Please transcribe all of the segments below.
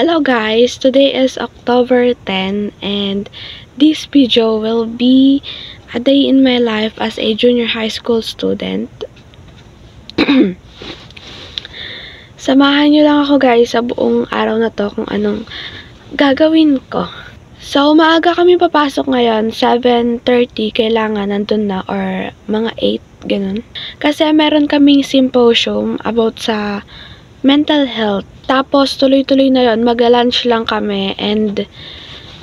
Hello guys, today is October 10 and this video will be a day in my life as a junior high school student. Samahan nyo lang ako guys sa buong araw na to kung anong gagawin ko. So, maaga kami papasok ngayon, 7:30 kailangan nandun na or mga 8, ganun. Kasi meron kaming symposium about sa mental health. Tapos, tuloy-tuloy na yon, magla-lunch lang kami and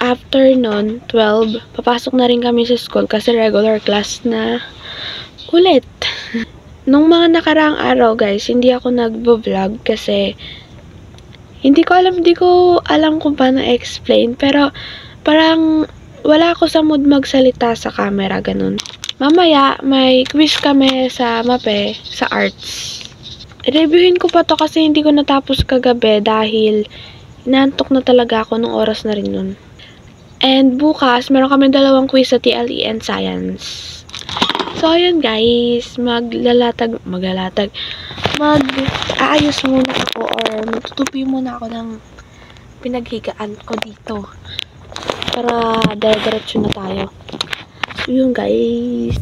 after nun, 12, papasok na rin kami sa school kasi regular class na ulit. Nung mga nakaraang araw guys, hindi ako nagbo-vlog kasi hindi ko alam kung paano explain, pero parang wala ako sa mood magsalita sa camera, ganun. Mamaya, may quiz kami sa MAPE, sa arts. Reviewin ko pa to kasi hindi ko natapos kagabi dahil inaantok na talaga ako nung oras na rin nun. And bukas, meron kami 2 quiz sa TLE and Science. So, ayun guys, mag-aayos muna ako or magtutupi muna ako ng pinaghigaan ko dito. Para dire-diretso na tayo. So, yun guys.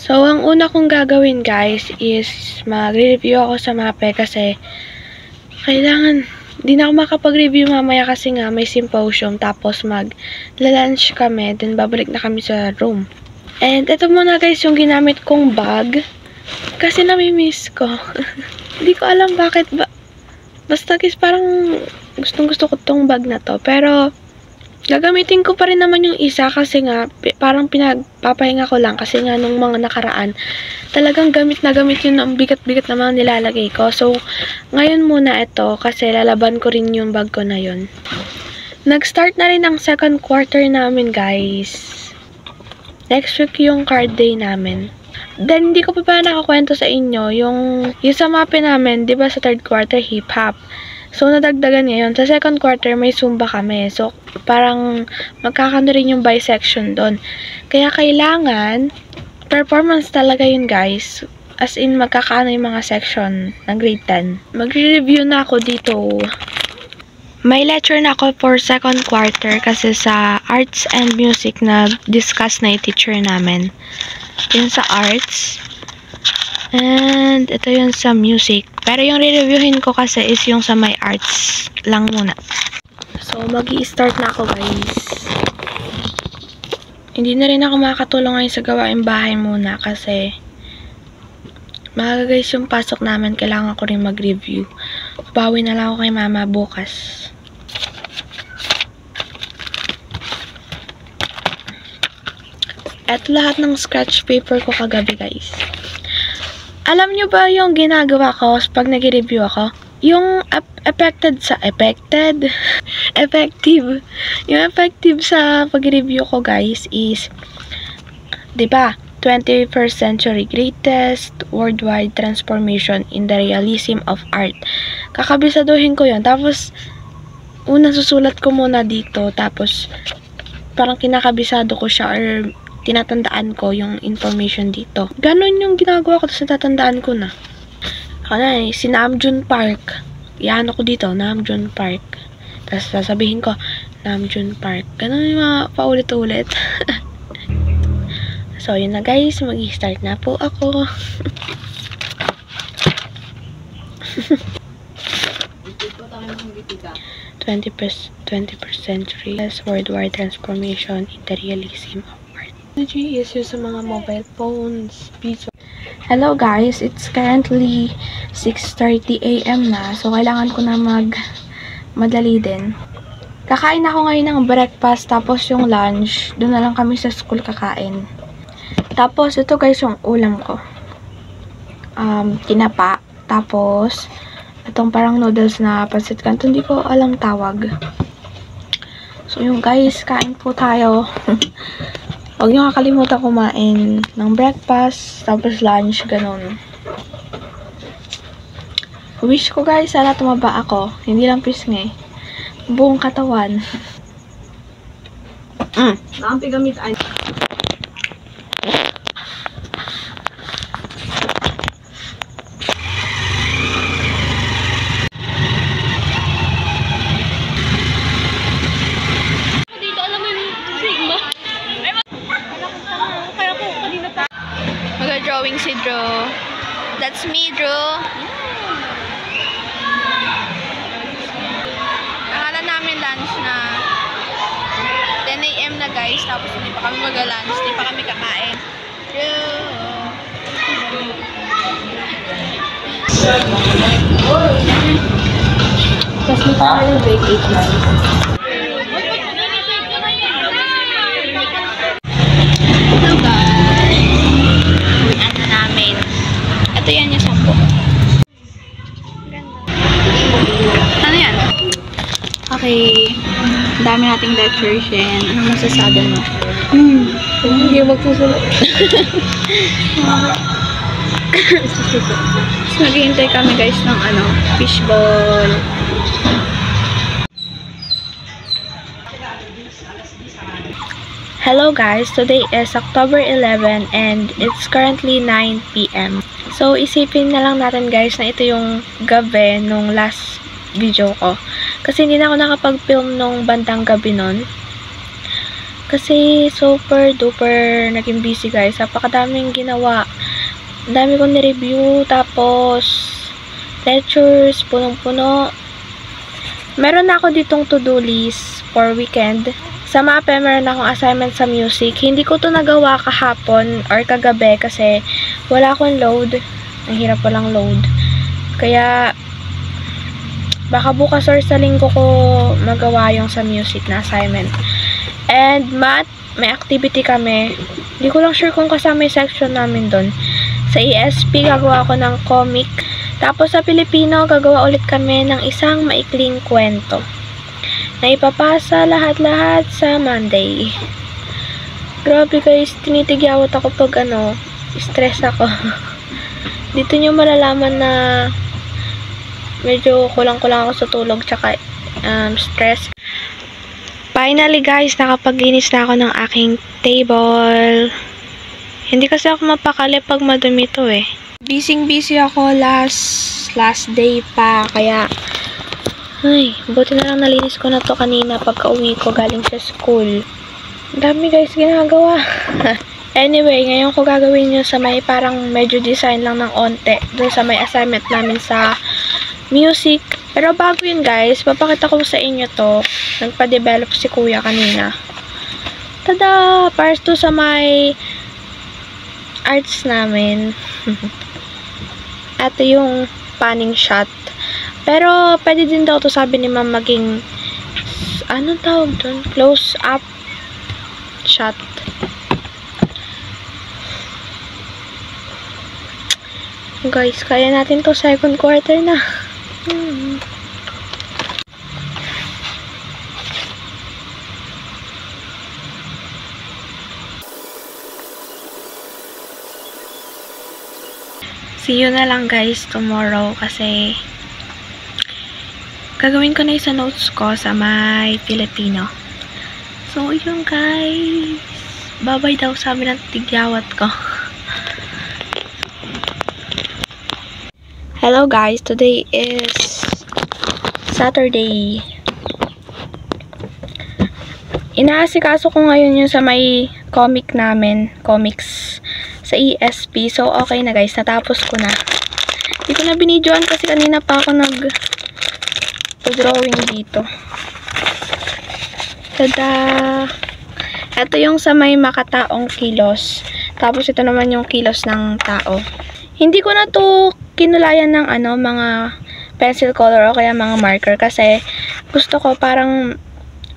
So, ang una kong gagawin guys is mag-review ako sa MAPE kasi kailangan, di na ako makapag-review mamaya kasi nga may symposium tapos mag-lunch kami, then babalik na kami sa room. And ito muna guys yung ginamit kong bag kasi nami-miss ko. Hindi ko alam bakit ba. Basta guys parang gustong-gusto ko tong bag na to, pero gagamitin ko pa rin naman yung isa kasi nga parang pinagpapahinga ko lang kasi nga nung mga nakaraan talagang gamit yun, ang bigat-bigat na mga nilalagay ko. So, ngayon muna ito kasi lalaban ko rin yung bag ko na yun. Nag-start na rin ang second quarter namin guys. Next week yung card day namin. Then, hindi ko pa nakakwento sa inyo yung sa MAPE namin, di ba sa third quarter hip-hop. So, nadagdagan ngayon. Sa second quarter, may Zumba kami. So, parang magkakano rin yung bisection doon. Kaya kailangan, performance talaga yun guys. As in, magkakaano yung mga section ng grade 10. Magre-review na ako dito. May lecture na ako for second quarter kasi sa arts and music na discuss na yung teacher namin. Yun sa arts. And ito yun sa music. Pero yung re-reviewin ko kasi is yung sa my arts lang muna. So, mag-i-start na ako guys. Hindi na rin ako makakatulong ngayon sa gawaing bahay muna kasi maaga guys yung pasok namin. Kailangan ko rin mag-review. Bawi na lang ako kay mama bukas. At lahat ng scratch paper ko kagabi guys. Alam nyo ba yung ginagawa ko pag nag-review ako? Yung effective sa pag-review ko guys is, diba, 21st century greatest worldwide transformation in the realism of art. Kakabisaduhin ko yun. Tapos, una susulat ko muna dito. Tapos, parang kinakabisado ko siya or tinatandaan ko yung information dito. Ganon yung ginagawa ko, tapos natatandaan ko na. Ako na si Namjoon Park. Iyan ako dito, Namjoon Park. Tapos sasabihin ko, Namjoon Park. Ganon yung mga paulit-ulit. So, yun na guys. Mag-i-start na po ako. "21st century worldwide transformation in the realism of technology is used sa mga mobile phones, video." Hello guys, it's currently 6:30 AM na. So, kailangan ko na madali din. Kakain ako ngayon ng breakfast, tapos yung lunch, doon na lang kami sa school kakain. Tapos, ito guys yung ulam ko. Tinapa. Tapos, itong parang noodles na pancit canton, hindi ko alam tawag. So, yung guys, kain po tayo. Huwag nyo kakalimutan kumain ng breakfast, tapos lunch, ganun. Wish ko guys, sana tumaba ako. Hindi lang pisngi. buong katawan. Naampi gamit ay. Dito alam mo yung sigma. Kaya po kanina pa. Mag-drawing si Drew. That's me, Drew. Akala namin lunch na 10 AM na guys, tapos hindi pa kami mag-lunch, hindi pa kami kakain. Tapos may tayo break 8 lang. Hello guys! Uwian na namin. Ito yan yung 10. Ano yan? Okay. Dami nating lectures yan. Anong masasabi mo? Hindi magsusunod. Naghihintay kami guys ng fishball. Hello guys, today is October 11 and it's currently 9 PM. So isipin na lang natin guys na ito yung gabi nung last video ko. Kasi hindi na ako nakapag-film nung bandang gabi nun. Kasi super duper naging busy guys. Napakadaming ginawa. Ang dami kong ni-review. Tapos lectures, punong-puno. Meron na ako ditong to-do list for weekend. Sa MAPE, meron akong assignment sa music. Hindi ko to nagawa kahapon or kagabi kasi wala akong load. Ang hirap walang load. Kaya baka bukas or sa linggo ko magawa yung sa music na assignment. And math, may activity kami. Hindi ko lang sure kung kasama yung section namin doon. Sa ESP, gagawa ako ng comic. Tapos sa Pilipino, gagawa ulit kami ng isang maikling kwento na ipapasa lahat-lahat sa Monday. Grabe guys, tinitigyawat ako pag stress ako. Dito nyo malalaman na medyo kulang-kulang ako sa tulog tsaka stress. Finally guys, nakapaglinis na ako ng aking table. Hindi kasi ako mapakali pag madumi to eh. Busy ako last day pa, kaya ay, buti na lang nalinis ko na to kanina pagka-uwi ko galing sa school. Dami guys ginagawa. Anyway, ngayon ko gagawin yung sa may parang medyo design lang ng onte. Doon sa may assignment namin sa music. Pero bago yun guys, papakita ko sa inyo to. Nagpa-develop si kuya kanina. Tada! Para to sa may arts namin. Ito yung panning shot. Pero, pwede din daw to sabi ni ma'am maging, anong tawag doon? Close up shot. Guys, kaya natin to second quarter na. See you na lang guys tomorrow kasi gagawin ko na yung sa notes ko sa may Filipino. So, yun guys. Babay daw sa amin ng tigyawat ko. Hello guys. Today is Saturday. Inaasikaso ko ngayon yung sa may comic namin. Comics sa ESP. So, okay na guys. Natapos ko na. Hindi ko na binidyoan kasi kanina pa ako drawing dito. Tada! Ito yung sa may makataong kilos. Tapos ito naman yung kilos ng tao. Hindi ko na to kinulayan ng mga pencil color o kaya mga marker kasi gusto ko parang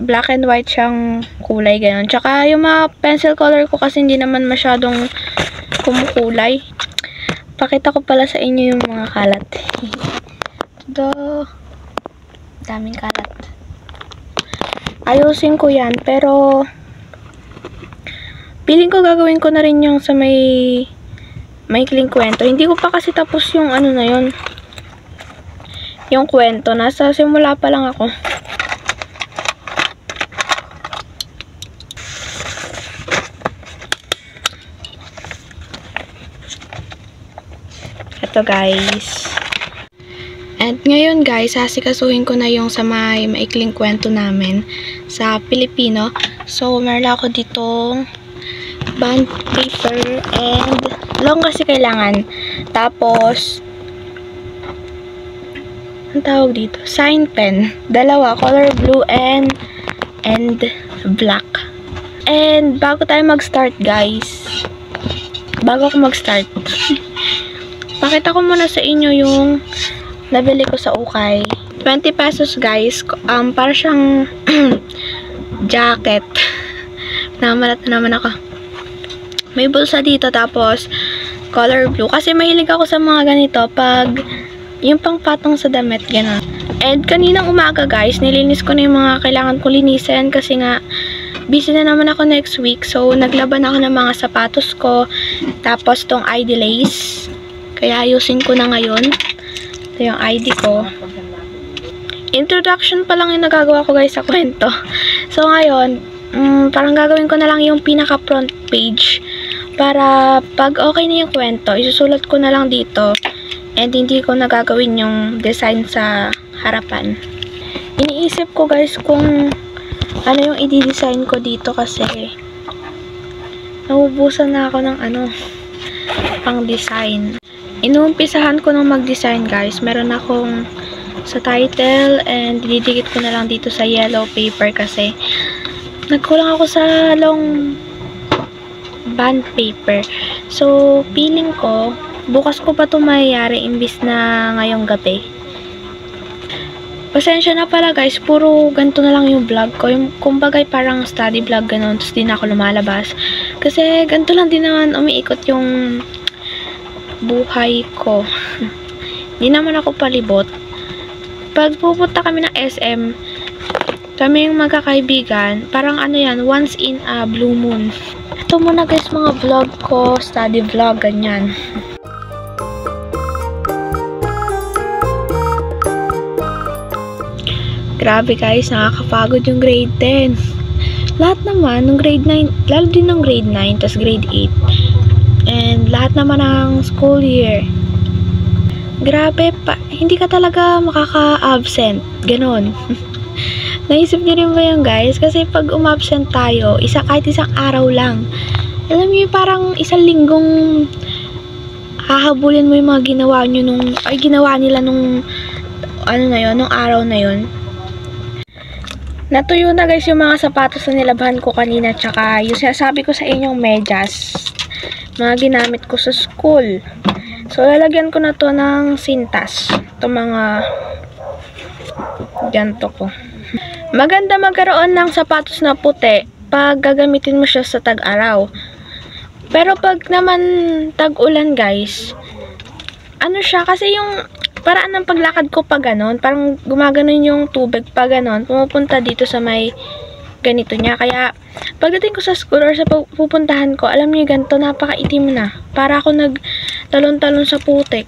black and white siyang kulay ganun. Tsaka yung mga pencil color ko kasi hindi naman masyadong kumukulay. Pakita ko pala sa inyo yung mga kalat. Tada! Daming kalat. Ayusin ko yan, pero feeling ko gagawin ko na rin yung sa may maikling kwento. Hindi ko pa kasi tapos yung na yun. Yung kwento. Nasa simula pa lang ako. dito, guys. And ngayon, guys, sasikasuhin ko na yung sa may maikling kwento namin sa Pilipino. So, meron ako ditong bond paper and long kasi kailangan. Tapos, ang tawag dito? Sign pen. Dalawa, color blue and black. And bago tayo mag-start, guys, bago ako mag-start, pakita ko muna sa inyo yung nabili ko sa ukay. 20 pesos, guys. Para siyang jacket. Namalat na naman ako. May bulsa dito, tapos color blue. Kasi mahilig ako sa mga ganito pag yung pangpatong sa damit, gano'n. And kaninang umaga, guys, nilinis ko na yung mga kailangan ko linisin kasi nga busy na naman ako next week. So, naglaban ako ng mga sapatos ko. Tapos, tong ID lace. Kaya ayusin ko na ngayon. Ito yung ID ko. Introduction pa lang yung nagagawa ko, guys, sa kwento. So, ngayon, parang gagawin ko na lang yung pinaka front page. Para pag okay na yung kwento, isusulat ko na lang dito. And hindi ko nagagawin yung design sa harapan. Iniisip ko, guys, kung ano yung i-design ko dito kasi naubusan na ako ng pang design. Inuumpisahan ko nung mag-design, guys. Meron akong sa title and didikit ko na lang dito sa yellow paper kasi nagkulang ako sa long bond paper. So, feeling ko bukas ko pa ito mayayari imbis na ngayong gabi. Pasensya na pala, guys, puro ganito na lang yung vlog ko. Yung kumbagay parang study vlog ganun, tapos di na ako lumalabas. Kasi ganito lang din naman umiikot yung buhay ko. Di naman ako palibot. Pag pupunta kami ng SM, kami yung magkakaibigan, parang yan, once in a blue moon. Ito muna, guys, mga vlog ko, study vlog, ganyan. Grabe, guys, nakakapagod yung grade 10. Lahat naman, ng grade 9, lalo din ng grade 9, tas grade 8. And lahat naman ng school year. Grabe pa, hindi ka talaga makaka-absent. Ganon. Naisip niyo rin ba yun, guys? Kasi pag umabsent tayo, kahit isang araw lang. Alam niyo, parang isang linggong hahabulin mo yung mga ginawa nyo ginawa nila nung nung araw na yun. Natuyo na, guys, yung mga sapatos na nilabahan ko kanina, tsaka yung sinasabi ko sa inyong medyas, mga ginamit ko sa school. So, lalagyan ko na to ng sintas. Ito mga ganito ko. Maganda magkaroon ng sapatos na puti pag gagamitin mo siya sa tag-araw. Pero pag naman tag-ulan, guys, siya, kasi yung paraan ng paglakad ko pa ganon, parang gumaganon yung tubig pa ganon, pumupunta dito sa may ganito niya. Kaya, pagdating ko sa school or sa pupuntahan ko, alam niyo ganito, napakaitim na. Para ako nagtalon-talon sa putik.